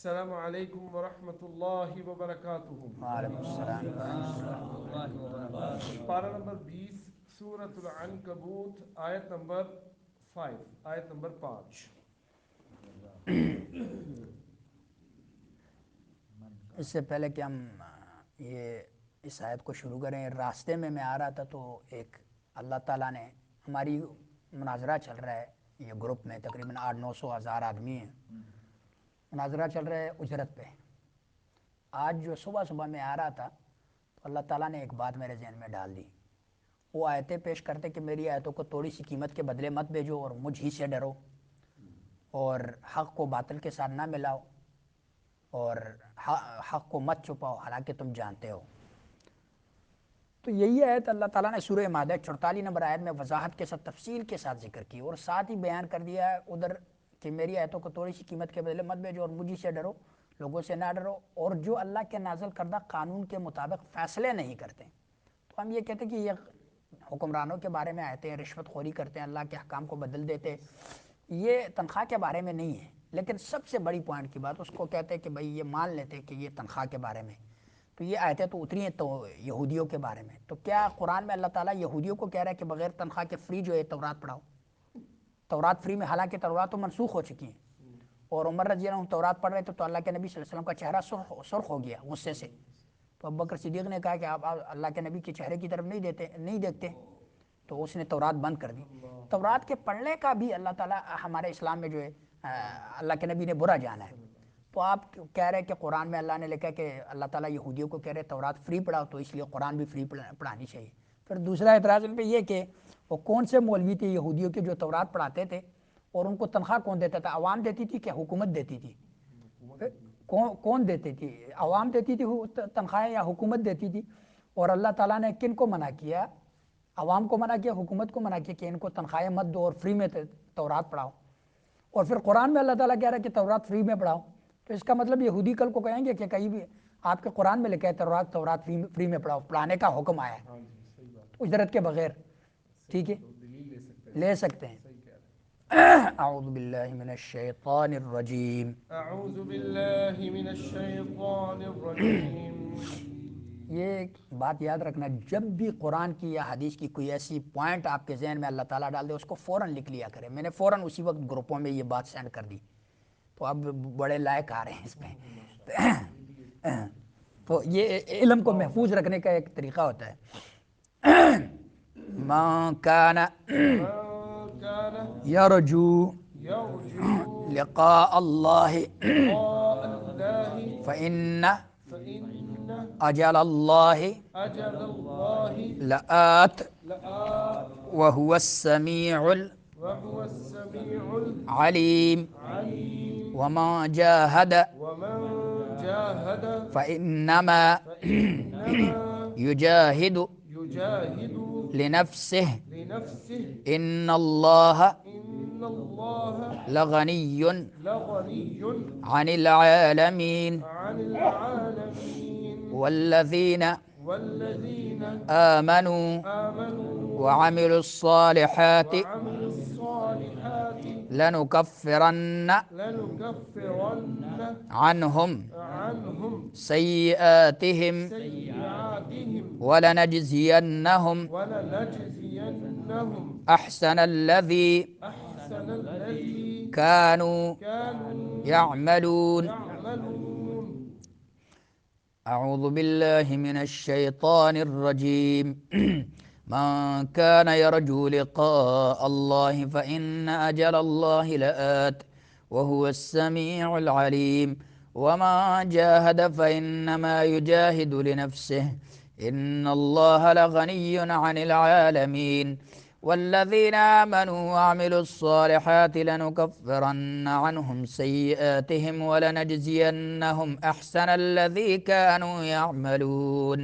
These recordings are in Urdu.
السلام علیکم ورحمۃ اللہ وبرکاتہ۔ وعلیکم السلام ورحمۃ اللہ وبرکاتہ۔ پارہ نمبر 20 سورۃ العنکبوت، آیت نمبر 5، آیت نمبر 5۔ اس سے پہلے کہ ہم یہ اس آیت کو شروع کریں، راستے میں آ رہا تھا تو ایک اللہ تعالیٰ نے ہماری مناظرہ چل رہا ہے، یہ گروپ میں تقریباً 800-900 آدمی ہیں، مناظرہ چل رہا ہے اجرت پہ۔ آج جو صبح میں آ رہا تھا تو اللہ تعالیٰ نے ایک بات میرے ذہن میں ڈال دی، وہ آیتیں پیش کرتے کہ میری آیتوں کو تھوڑی سی قیمت کے بدلے مت بھیجو اور مجھ ہی سے ڈرو، اور حق کو باطل کے ساتھ نہ ملاؤ، اور حق کو مت چھپاؤ حالانکہ تم جانتے ہو۔ تو یہی آیت اللہ تعالیٰ نے سورہ مائدہ 44 نمبر آیت میں وضاحت کے ساتھ تفصیل کے ساتھ ذکر کی، اور ساتھ ہی بیان کر دیا ہے ادھر کہ میری آیتوں کو تھوڑی سی قیمت کے بدلے مت بھیجو اور مجھ ہی سے ڈرو، لوگوں سے نہ ڈرو، اور جو اللہ کے نازل کردہ قانون کے مطابق فیصلے نہیں کرتے۔ تو ہم یہ کہتے ہیں کہ یہ حکمرانوں کے بارے میں آیتیں رشوت خوری کرتے ہیں، اللہ کے احکام کو بدل دیتے، یہ تنخواہ کے بارے میں نہیں ہے، لیکن سب سے بڑی پوائنٹ کی بات اس کو کہتے ہیں کہ بھئی یہ مان لیتے ہیں کہ یہ تنخواہ کے بارے میں، تو یہ آیتیں تو اتری ہیں تو یہودیوں کے بارے میں۔ تو کیا قرآن میں اللہ تعالیٰ یہودیوں کو کہہ رہا ہے کہ بغیر تنخواہ کے فری جو ہے تورات پڑھاؤ؟ تورات فری میں، حالانکہ تورات تو منسوخ ہو چکی ہیں، اور عمر رضی اللہ عنہ تورات پڑھ رہے تھے تو اللہ کے نبی صلی اللہ علیہ وسلم کا چہرہ سرخ ہو گیا غصے سے، تو ابوبکر صدیق نے کہا کہ آپ اللہ کے نبی کے چہرے کی طرف نہیں دیکھتے، تو اس نے تورات بند کر دی۔ تورات کے پڑھنے کا بھی اللہ تعالیٰ ہمارے اسلام میں جو ہے اللہ کے نبی نے برا جانا ہے۔ تو آپ کہہ رہے ہیں کہ قرآن میں اللہ نے لکھا کہ اللہ تعالیٰ یہودیوں کو کہہ رہے تورات فری پڑھاؤ، تو اس لیے قرآن بھی فری پڑھانی چاہیے۔ پھر دوسرا اعتراض ان پہ یہ کہ وہ کون سے مولوی تھے یہودیوں کے جو تورات پڑھاتے تھے، اور ان کو تنخواہ کون دیتا تھا؟ عوام دیتی تھی کہ حکومت دیتی تھی؟ کون دیتی تھی؟ عوام دیتی تھی تنخواہیں یا حکومت دیتی تھی؟ اور اللہ تعالیٰ نے کن کو منع کیا؟ عوام کو منع کیا، حکومت کو منع کیا کہ ان کو تنخواہیں مت دو اور فری میں تورات پڑھاؤ۔ اور پھر قرآن میں اللہ تعالیٰ کہہ رہا ہے کہ تورات فری میں پڑھاؤ، تو اس کا مطلب یہودی کل کو کہیں گے کہ کہیں بھی آپ کے قرآن میں لکھا ہے تورات فری میں پڑھاؤ، پڑھانے کا حکم آیا ہے اجرت کے بغیر، ٹھیک ہے، لے سکتے ہیں۔ اعوذ باللہ من الشیطان الرجیم۔ اعوذ باللہ من الشیطان الرجیم۔ یہ بات یاد رکھنا، جب بھی قرآن کی یا حدیث کی کوئی ایسی پوائنٹ آپ کے ذہن میں اللہ تعالیٰ ڈال دے اس کو فوراً لکھ لیا کرے۔ میں نے فوراً اسی وقت گروپوں میں یہ بات سینڈ کر دی، تو اب بڑے لائق آ رہے ہیں اس پہ۔ تو یہ علم کو محفوظ رکھنے کا ایک طریقہ ہوتا ہے۔ من کان یرجو لقاء اللہ فإن اجل اللہ لآت وهو السمیع العلیم ومن جاہد فإنما یجاہد لنفسہ ان اللہ لغنی عن العالمین والذین آمنوا وعملوا الصالحات لنکفرن عنہم سیئاتہم ولنجزینہم احسن الذی كانوا يعملون۔ اعوذ باللہ من الشیطان الرجیم۔ من كان يرجو لقاء الله فإن أجل الله لآت وهو السميع العليم ومن جاهد فإنما يجاهد لنفسه إن الله لغني عن العالمين والذين آمنوا وعملوا الصالحات لنكفرن عنهم سيئاتهم ولنجزينهم أحسن الذي كانوا يعملون۔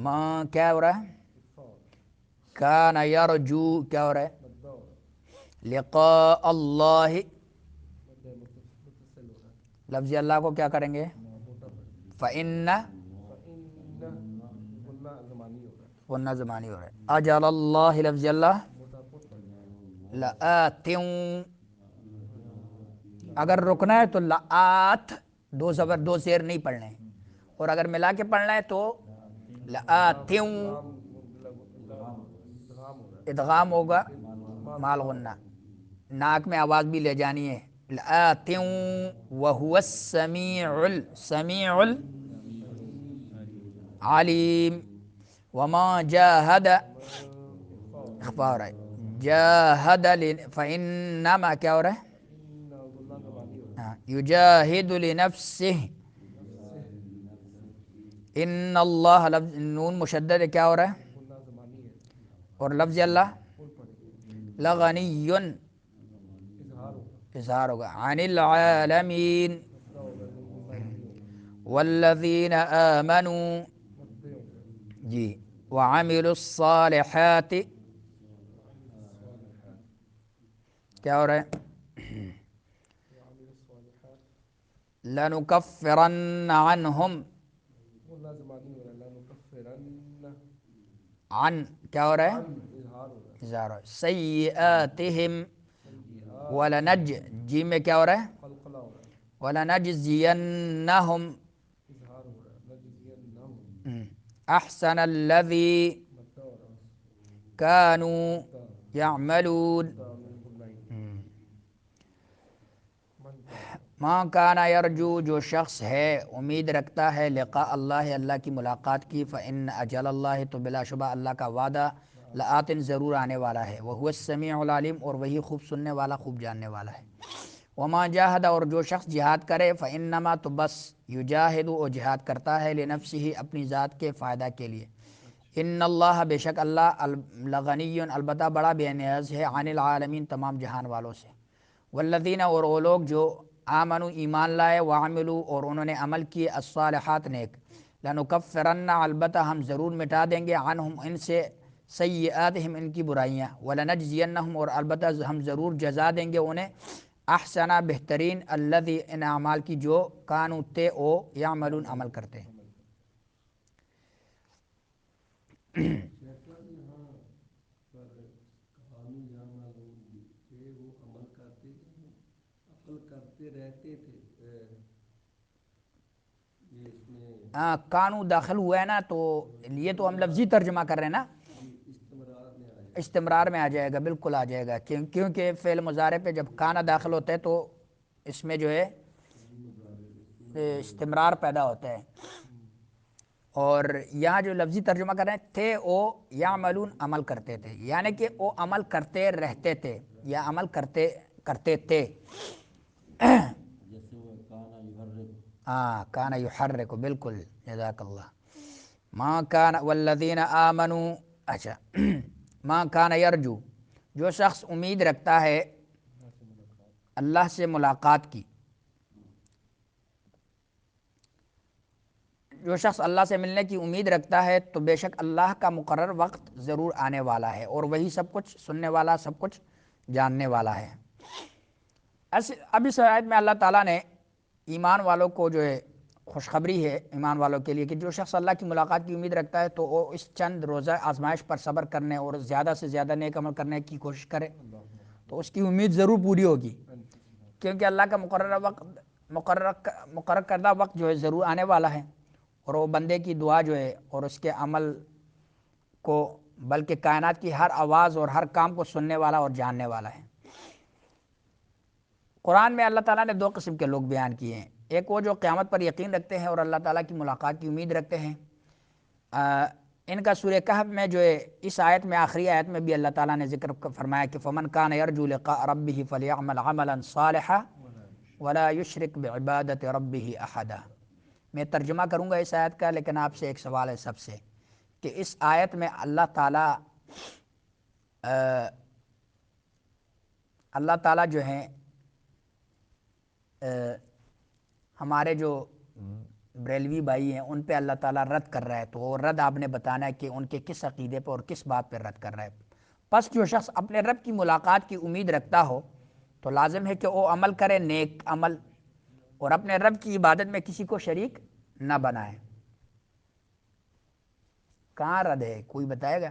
ماں کیا ہو رہا ہے؟ کان یرجو کیا ہو رہا ہے؟ لقاء اللہ، لفظ اللہ کو کیا کریں گے؟ فإن غنہ زمانی ہو رہا ہے۔ اجل اللہ، لفظ اللہ لآت، اگر رکنا ہے تو لآت، دو زبر دو زیر نہیں پڑھنے، اور اگر ملا کے پڑھنا ہے تو لآتوں، ادغام ہوگا مال غنہ، ناک میں آواز بھی لے جانی ہے، لآتوں وہو السمیع السمیع العلیم، وما جاہد اخبار ہے جاہد فإنما کیا ہو رہا ہے یجاہد لنفسہ، ان اللہ لفظ نون مشدد ہے، کیا ہو رہا ہے، اور لفظ اللہ لغنی اظہار ہوگا، عن العالمین، والذین آمنوا جی وعملوا الصالحات، کیا ہو رہا ہے لنکفرن عنہم، عن کیا ہو رہا ہے اظہار ہو، سیئاتہم، ولنج جی میں کیا ہو رہا ہے ولنجزینہم احسن الذی کانوا یعملون، ماں کانا یرجو جو شخص ہے امید رکھتا ہے لقاء اللہ اللہ کی ملاقات کی، فإن اجل اللہ تو بلا شبہ اللہ کا وعدہ لآت ضرور آنے والا ہے، وہو السمیع العلیم اور وہی خوب سننے والا خوب جاننے والا ہے، وما جاہد اور جو شخص جہاد کرے، فإنما تو بس یجاہد وہ جہاد کرتا ہے لنفسہ اپنی ذات کے فائدہ کے لیے، ان اللہ بے شک اللہ لغنی البتہ بڑا بے نیاز ہے، عن العالمین تمام جہان والوں سے، والذین اور وہ لوگ جو آمنوا ایمان لائے، وعملوا اور انہوں نے عمل کیے، الصالحات نیک، لنکفرن البتہ ہم ضرور مٹا دیں گے، عنہم ان سے، سیئاتہم ان کی برائیاں، ولنجزینہم اور البتہ ہم ضرور جزا دیں گے انہیں، احسنا بہترین، الذی ان اعمال کی جو کانوا تھے او یعملون عمل کرتے ہیں۔ کانو داخل ہوا ہے نا، تو یہ تو ہم لفظی ترجمہ کر رہے ہیں نا، استمرار میں آ جائے گا، بالکل آ جائے گا، کیونکہ فعل مضارع پہ جب کانا داخل ہوتا ہے تو اس میں جو ہے استمرار پیدا ہوتا ہے، اور یہاں جو لفظی ترجمہ کر رہے ہیں تھے او یعملون عمل کرتے تھے، یعنی کہ وہ عمل کرتے رہتے تھے یا عمل کرتے تھے، ہاں کانا یحرک، بالکل جزاک اللہ، ماں کان والذین آمنوا، اچھا ماں کان یرجو جو شخص امید رکھتا ہے اللہ سے ملاقات کی، جو شخص اللہ سے ملنے کی امید رکھتا ہے تو بے شک اللہ کا مقرر وقت ضرور آنے والا ہے، اور وہی سب کچھ سننے والا سب کچھ جاننے والا ہے۔ اب اس آیت میں اللہ تعالیٰ نے ایمان والوں کو جو ہے خوشخبری ہے ایمان والوں کے لیے کہ جو شخص اللہ کی ملاقات کی امید رکھتا ہے تو وہ اس چند روزہ آزمائش پر صبر کرنے اور زیادہ سے زیادہ نیک عمل کرنے کی کوشش کرے تو اس کی امید ضرور پوری ہوگی، کیونکہ اللہ کا مقرر کردہ وقت جو ہے ضرور آنے والا ہے، اور وہ بندے کی دعا جو ہے اور اس کے عمل کو بلکہ کائنات کی ہر آواز اور ہر کام کو سننے والا اور جاننے والا ہے۔ قرآن میں اللہ تعالیٰ نے دو قسم کے لوگ بیان کیے ہیں، ایک وہ جو قیامت پر یقین رکھتے ہیں اور اللہ تعالیٰ کی ملاقات کی امید رکھتے ہیں، ان کا سورہ کہف میں جو ہے اس آیت میں آخری آیت میں بھی اللہ تعالیٰ نے ذکر فرمایا کہ فمن کان یرجو لقاء ربہ فلیعمل عملا صالحا ولا یشرک بعبادۃ ربہ احدا۔ میں ترجمہ کروں گا اس آیت کا، لیکن آپ سے ایک سوال ہے سب سے کہ اس آیت میں اللہ تعالیٰ جو ہیں ہمارے جو بریلوی بھائی ہیں ان پہ اللہ تعالیٰ رد کر رہا ہے، تو وہ رد آپ نے بتانا ہے کہ ان کے کس عقیدے پہ اور کس بات پہ رد کر رہا ہے۔ پس جو شخص اپنے رب کی ملاقات کی امید رکھتا ہو تو لازم ہے کہ وہ عمل کرے نیک عمل، اور اپنے رب کی عبادت میں کسی کو شریک نہ بنائے۔ کہاں رد ہے کوئی بتائے گا؟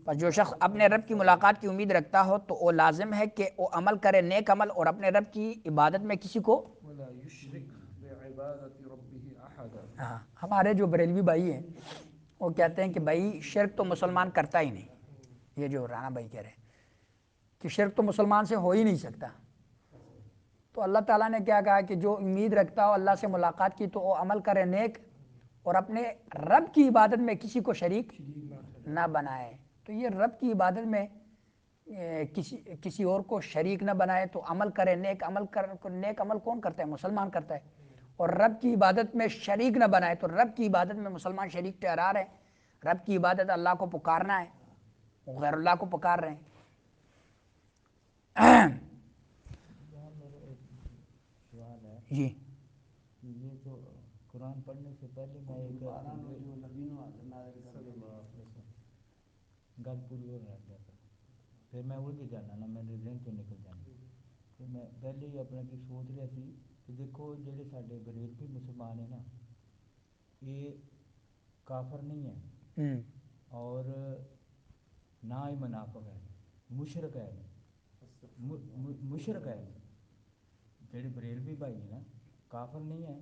پس جو شخص اپنے رب کی ملاقات کی امید رکھتا ہو تو وہ لازم ہے کہ وہ عمل کرے نیک عمل اور اپنے رب کی عبادت میں کسی کو ولا يشرك بعبادة ربه أحدا. ہاں ہمارے جو بریلوی بھائی ہیں وہ کہتے ہیں کہ بھائی شرک تو مسلمان کرتا ہی نہیں. یہ جو رانا بھائی کہہ رہے ہیں کہ شرک تو مسلمان سے ہو ہی نہیں سکتا. تو اللہ تعالیٰ نے کیا کہا کہ جو امید رکھتا ہو اللہ سے ملاقات کی تو وہ عمل کرے نیک اور اپنے رب کی عبادت میں کسی کو شریک نہ بنائے. تو یہ رب کی عبادت میں کسی اور کو شریک نہ بنائے تو عمل کرے نیک نیک عمل کون کرتا ہے؟ مسلمان کرتا ہے. اور رب کی عبادت میں شریک نہ بنائے تو رب کی عبادت میں مسلمان شریک ٹھہرا رہے ہیں. رب کی عبادت اللہ کو پکارنا ہے، وہ غیر اللہ کو پکار رہے ہیں. جی یہ تو قرآن پڑھنے سے پہلے میں ایک گل پوری ہو رہا تھا، پھر میں الجھ جانا نا، میرے ذہن تو نکل جانا. پھر میں پہلے ہی اپنا کی سوچ رہا تھی کہ دیکھو جڑے سارے بریلوی مسلمان ہیں نا، یہ کافر نہیں ہیں اور نہ ہی منافق ہے، مشرک ہے. مشرک ہے. جڑے بریلوی بھائی ہیں نا، کافر نہیں ہے،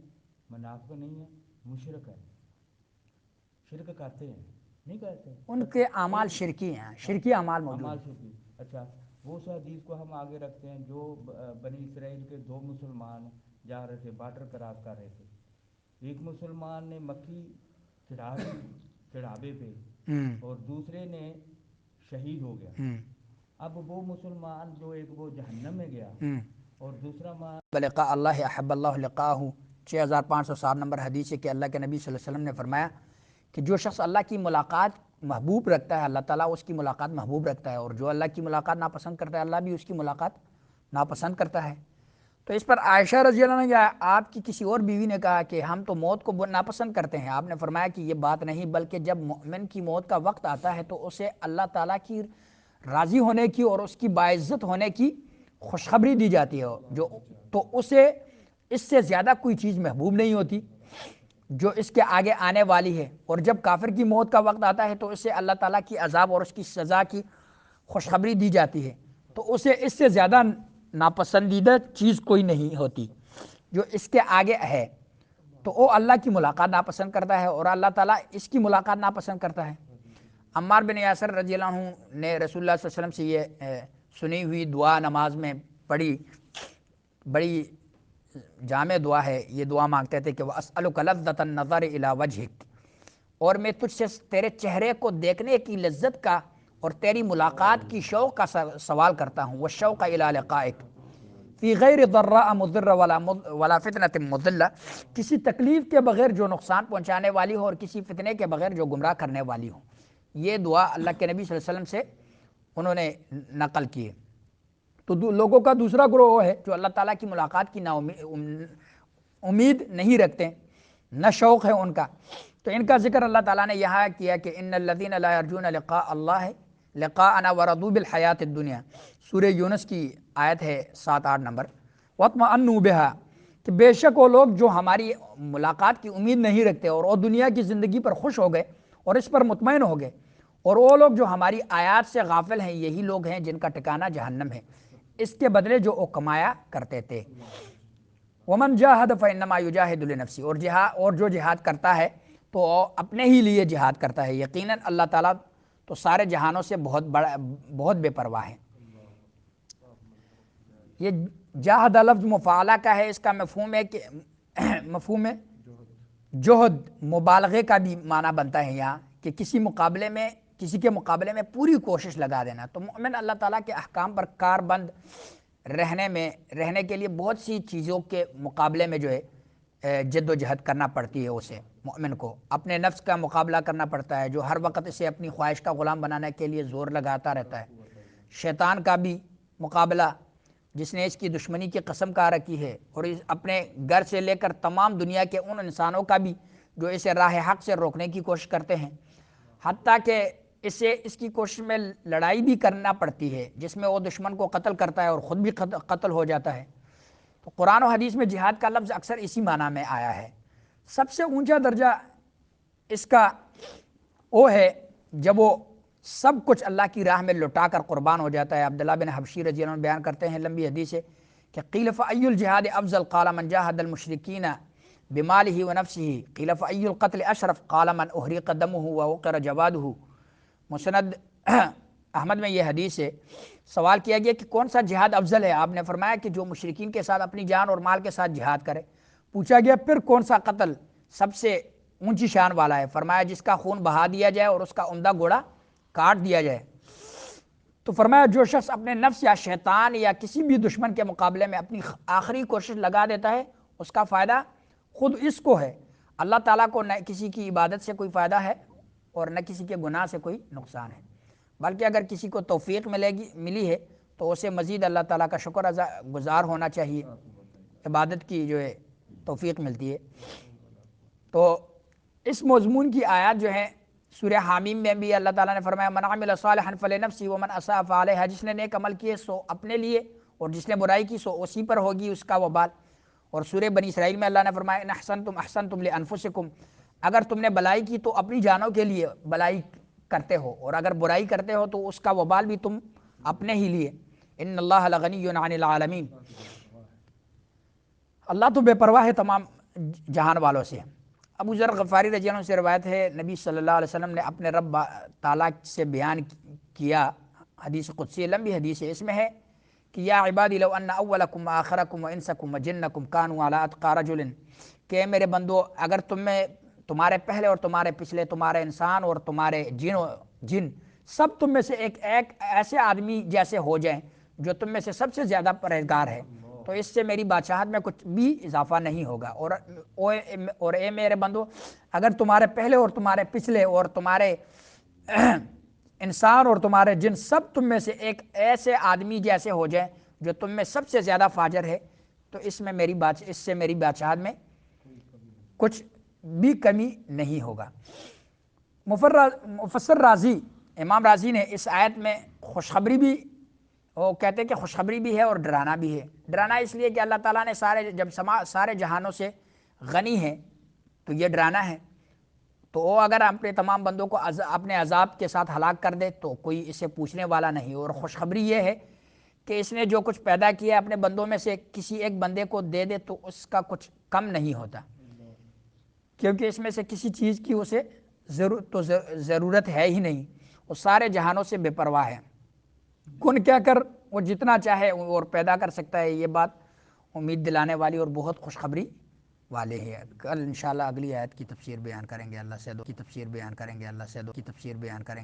منافق نہیں ہے، مشرک ہے. شرک کرتے ہیں نہیں کرتے، ان کے اعمال شرکی ہیں، شرکی اعمال موجود اعمال ہیں. شرکی. اچھا وہ اس حدیث کو ہم آگے رکھتے ہیں جو بنی اسرائیل کے 2 مسلمان جا رہے تھے، بارڈر کراس کر رہے تھے. ایک مسلمان نے مکھی چڑھا دی چڑھاوے پہ اور دوسرے نے شہید ہو گیا. اب وہ مسلمان جو ایک وہ جہنم میں گیا اور دوسرا لقاء اللہ احب اللہ لقاہ 6507 نمبر حدیث ہے کہ اللہ کے نبی صلی اللہ علیہ وسلم نے فرمایا کہ جو شخص اللہ کی ملاقات محبوب رکھتا ہے اللہ تعالیٰ اس کی ملاقات محبوب رکھتا ہے، اور جو اللہ کی ملاقات ناپسند کرتا ہے اللہ بھی اس کی ملاقات ناپسند کرتا ہے. تو اس پر عائشہ رضی اللہ عنہ یا آپ کی کسی اور بیوی نے کہا کہ ہم تو موت کو ناپسند کرتے ہیں. آپ نے فرمایا کہ یہ بات نہیں، بلکہ جب مومن کی موت کا وقت آتا ہے تو اسے اللہ تعالیٰ کی راضی ہونے کی اور اس کی باعزت ہونے کی خوشخبری دی جاتی ہے، جو تو اسے اس سے زیادہ کوئی چیز محبوب نہیں ہوتی جو اس کے آگے آنے والی ہے. اور جب کافر کی موت کا وقت آتا ہے تو اسے اللہ تعالیٰ کی عذاب اور اس کی سزا کی خوشخبری دی جاتی ہے، تو اسے اس سے زیادہ ناپسندیدہ چیز کوئی نہیں ہوتی جو اس کے آگے ہے. تو وہ اللہ کی ملاقات ناپسند کرتا ہے اور اللہ تعالیٰ اس کی ملاقات ناپسند کرتا ہے. عمار بن یاسر رضی اللہ عنہ نے رسول اللہ صلی اللہ علیہ وسلم سے یہ سنی ہوئی دعا نماز میں پڑھی، بڑی جامع دعا ہے. یہ دعا مانگتے تھے کہ وَأَسْأَلُكَ لَذَّةَ النَّظَرِ إِلَىٰ وَجْهِكَ، اور میں تجھ سے تیرے چہرے کو دیکھنے کی لذت کا اور تیری ملاقات کی شوق کا سوال کرتا ہوں. وَالشَّوْقَ إِلَىٰ لِقَائِكَ فی غیر ضراء مضر ولا فتنۃ مضلہ، کسی تکلیف کے بغیر جو نقصان پہنچانے والی ہو اور کسی فتنے کے بغیر جو گمراہ کرنے والی ہو. یہ دعا اللہ کے نبی صلی اللہ علیہ وسلم سے انہوں نے نقل کی ہے. تو لوگوں کا دوسرا گروہ ہے جو اللہ تعالیٰ کی ملاقات کی امید نہیں رکھتے، نہ شوق ہے ان کا. تو ان کا ذکر اللہ تعالیٰ نے یہاں کیا کہ ان الذین لا یرجون لقاء اللہ لقاءنا ورضوا بالحیات الدنیا، سورہ یونس کی آیت ہے 7-8 نمبر. واطمأنوا بها، کہ بے شک وہ لوگ جو ہماری ملاقات کی امید نہیں رکھتے اور وہ دنیا کی زندگی پر خوش ہو گئے اور اس پر مطمئن ہو گئے، اور وہ لوگ جو ہماری آیات سے غافل ہیں یہی لوگ ہیں جن کا ٹھکانہ جہنم ہے، اس کے بدلے جو وہ کمایا کرتے تھے. ومن جاہد فانما یجاہد لنفسہ، اور جو جہاد کرتا ہے تو وہ اپنے ہی لیے جہاد کرتا ہے. یقیناً اللہ تعالیٰ تو سارے جہانوں سے بہت بے پرواہ ہے. یہ جاہد لفظ مفاعلہ کا ہے، اس کا مفہوم ہے کہ مفہوم ہے جہد مبالغے کا بھی معنی بنتا ہے یہاں، کہ کسی کے مقابلے میں پوری کوشش لگا دینا. تو مومن اللہ تعالیٰ کے احکام پر کاربند رہنے کے لیے بہت سی چیزوں کے مقابلے میں جو ہے جد و جہد کرنا پڑتی ہے. اسے مومن کو اپنے نفس کا مقابلہ کرنا پڑتا ہے جو ہر وقت اسے اپنی خواہش کا غلام بنانے کے لیے زور لگاتا رہتا ہے. شیطان کا بھی مقابلہ جس نے اس کی دشمنی کی قسم کھا رکھی ہے، اور اپنے گھر سے لے کر تمام دنیا کے ان انسانوں کا بھی جو اسے راہ حق سے روکنے کی کوشش کرتے ہیں، حتیٰ کہ اس کی کوشش میں لڑائی بھی کرنا پڑتی ہے جس میں وہ دشمن کو قتل کرتا ہے اور خود بھی قتل ہو جاتا ہے. تو قرآن و حدیث میں جہاد کا لفظ اکثر اسی معنی میں آیا ہے. سب سے اونچا درجہ اس کا وہ ہے جب وہ سب کچھ اللہ کی راہ میں لٹا کر قربان ہو جاتا ہے۔ عبداللہ بن حبشی رضی اللہ عنہ بیان کرتے ہیں لمبی حدیث ہے کہ قیل فأی الجہاد افضل قال من جاہد المشرکین بمالہ ونفسہ قیل فأی القتل اشرف قال من احرق دمہ ووقر جوادہ۔ مسند احمد میں یہ حدیث ہے، سوال کیا گیا کہ کون سا جہاد افضل ہے؟ آپ نے فرمایا کہ جو مشرکین کے ساتھ اپنی جان اور مال کے ساتھ جہاد کرے۔ پوچھا گیا پھر کون سا قتل سب سے اونچی شان والا ہے؟ فرمایا جس کا خون بہا دیا جائے اور اس کا عمدہ گھوڑا کاٹ دیا جائے۔ تو فرمایا جو شخص اپنے نفس یا شیطان یا کسی بھی دشمن کے مقابلے میں اپنی آخری کوشش لگا دیتا ہے اس کا فائدہ خود اس کو ہے، اللہ تعالیٰ کو نہ کسی کی عبادت سے کوئی فائدہ ہے اور نہ کسی کے گناہ سے کوئی نقصان ہے، بلکہ اگر کسی کو توفیق ملی ہے تو اسے مزید اللہ تعالیٰ کا شکر گزار ہونا چاہیے، عبادت کی جو ہے توفیق ملتی ہے۔ تو اس مضمون کی آیات جو ہیں سورہ حامیم میں بھی اللہ تعالیٰ نے فرمایا من عمل صالحا فلنفسہ ومن اساء فعلیہا، جس نے نیک عمل کیے سو اپنے لیے اور جس نے برائی کی سو اسی پر ہوگی اس کا وبال۔ اور سورہ بنی اسرائیل میں اللہ نے فرمایا ان احسنتم احسنتم لانفسکم، اگر تم نے بلائی کی تو اپنی جانوں کے لیے بلائی کرتے ہو اور اگر برائی کرتے ہو تو اس کا وبال بھی تم اپنے ہی لیے۔ ان اللہ لغنی عن العالمین، اللہ تو بے پرواہ ہے تمام جہان والوں سے۔ ابو ذر غفاری رضی اللہ عنہ سے روایت ہے نبی صلی اللہ علیہ وسلم نے اپنے رب تعالیٰ سے بیان کیا، حدیث قدسی لمبی حدیث ہے، اس میں ہے کہ یا عبادی لو ان اولکم وآخرکم وانسکم وجنکم کانوا علی اتقی رجل، کہ میرے بندو اگر تمہارے پہلے اور تمہارے پچھلے، تمہارے انسان اور تمہارے جن سب تم میں سے ایک ایسے آدمی جیسے ہو جائیں جو تم میں سے سب سے زیادہ پرہیزگار ہے، تو اس سے میری بادشاہت میں کچھ بھی اضافہ نہیں ہوگا۔ اور اے میرے بندو اگر تمہارے پہلے اور تمہارے پچھلے اور تمہارے انسان اور تمہارے جن سب تم میں سے ایک ایسے آدمی جیسے ہو جائیں جو تم میں سب سے زیادہ فاجر ہے، تو اس سے میری بادشاہت میں کچھ بھی کمی نہیں ہوگا۔ مفسر رازی امام رازی نے اس آیت میں خوشخبری بھی، وہ کہتے ہیں کہ خوشخبری بھی ہے اور ڈرانا بھی ہے۔ ڈرانا اس لیے کہ اللہ تعالیٰ نے سارے جہانوں سے غنی ہے تو یہ ڈرانا ہے، تو وہ اگر اپنے تمام بندوں کو اپنے عذاب کے ساتھ ہلاک کر دے تو کوئی اسے پوچھنے والا نہیں۔ اور خوشخبری یہ ہے کہ اس نے جو کچھ پیدا کیا اپنے بندوں میں سے کسی ایک بندے کو دے دے تو اس کا کچھ کم نہیں ہوتا، کیونکہ اس میں سے کسی چیز کی اسے ضرورت ہے ہی نہیں، وہ سارے جہانوں سے بے پرواہ ہے، کن کہہ کر وہ جتنا چاہے اور پیدا کر سکتا ہے۔ یہ بات امید دلانے والی اور بہت خوشخبری والے ہے۔ کل انشاءاللہ اگلی آیت کی تفسیر بیان کریں گے اللہ سے